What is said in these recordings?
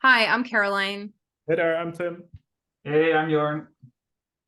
Hi, I'm Caroline. Hey there, I'm Tim. Hey, I'm Jorn.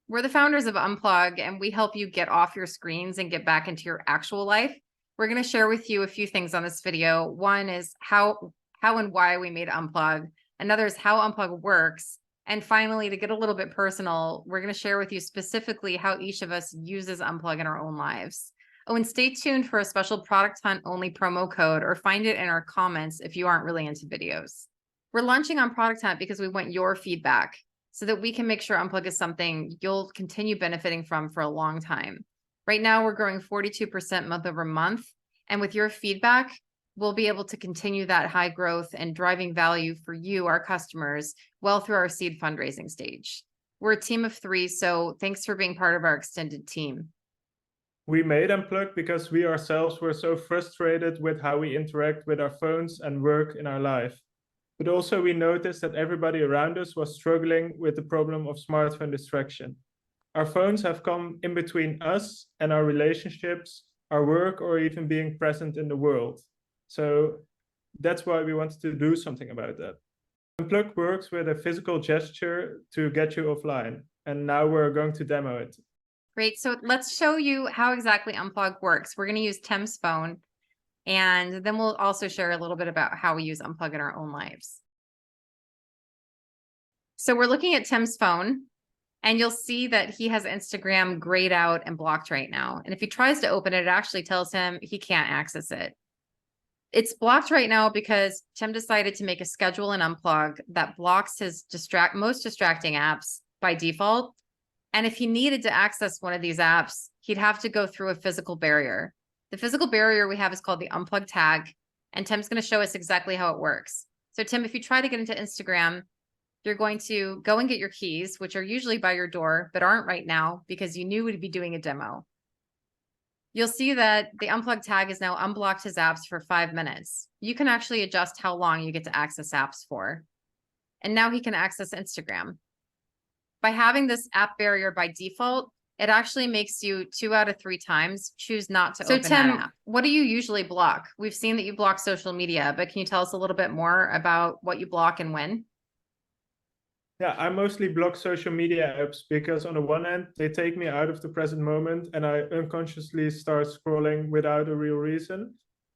We're the founders of Unpluq, and we help you get off your screens and get back into your actual life. We're going to share with you a few things on this video. One is how and why we made Unpluq. Another is how Unpluq works. And finally, to get a little bit personal, we're going to share with you specifically how each of us uses Unpluq in our own lives. Oh, and stay tuned for a special product hunt only promo code, or find it in our comments if you aren't really into videos. We're launching on Product Hunt because we want your feedback so that we can make sure Unpluq is something you'll continue benefiting from for a long time. Right now, we're growing 42% month over month. And with your feedback, we'll be able to continue that high growth and driving value for you, our customers, well through our seed fundraising stage. We're a team of 3, so thanks for being part of our extended team. We made Unpluq because we ourselves were so frustrated with how we interact with our phones and work in our life. But also we noticed that everybody around us was struggling with the problem of smartphone distraction. Our phones have come in between us and our relationships, our work, or even being present in the world. So that's why we wanted to do something about that. Unpluq works with a physical gesture to get you offline, and now we're going to demo it. Great, so let's show you how exactly Unpluq works. We're going to use Tim's phone. And then we'll also share a little bit about how we use Unpluq in our own lives. So we're looking at Tim's phone, and you'll see that he has Instagram grayed out and blocked right now. And if he tries to open it, it actually tells him he can't access it. It's blocked right now because Tim decided to make a schedule in Unpluq that blocks his most distracting apps by default. And if he needed to access one of these apps, he'd have to go through a physical barrier. The physical barrier we have is called the Unpluq tag, and Tim's going to show us exactly how it works. So Tim, if you try to get into Instagram, you're going to go and get your keys, which are usually by your door, but aren't right now because you knew we'd be doing a demo. You'll see that the Unpluq tag has now unblocked his apps for 5 minutes. You can actually adjust how long you get to access apps for. And now he can access Instagram. By having this app barrier by default, it actually makes you 2 out of 3 times choose not to open that app. What do you usually block? We've seen that you block social media, but can you tell us a little bit more about what you block and when? Yeah, I mostly block social media apps because on the one hand, they take me out of the present moment and I unconsciously start scrolling without a real reason.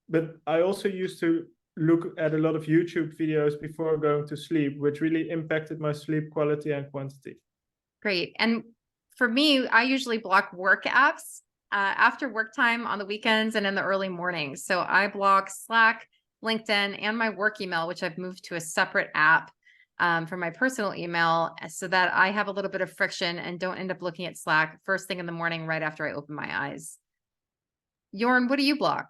But I also used to look at a lot of YouTube videos before going to sleep, which really impacted my sleep quality and quantity. Great. And for me, I usually block work apps after work time on the weekends and in the early mornings. So I block Slack, LinkedIn, and my work email, which I've moved to a separate app from my personal email so that I have a little bit of friction and don't end up looking at Slack first thing in the morning right after I open my eyes. Jorn, what do you block?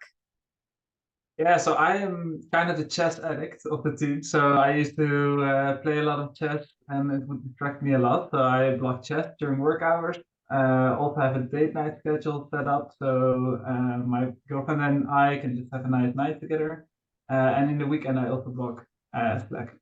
Yeah, so I am kind of the chess addict of the two. So I used to play a lot of chess and it would distract me a lot. So I block chess during work hours. Also have a date night schedule set up. So my girlfriend and I can just have a nice night together. And in the weekend, I also block Slack.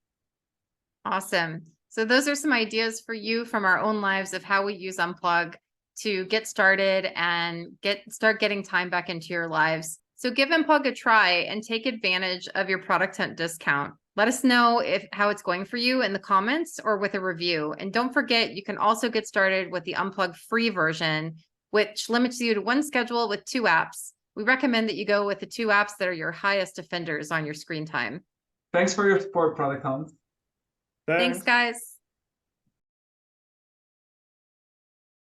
Awesome. So those are some ideas for you from our own lives of how we use Unpluq to get started and start getting time back into your lives. So give Unpluq a try and take advantage of your product hunt discount. Let us know how it's going for you in the comments or with a review. And don't forget, you can also get started with the Unpluq free version, which limits you to 1 schedule with 2 apps. We recommend that you go with the 2 apps that are your highest offenders on your screen time. Thanks for your support, Product Hunt. Thanks, guys.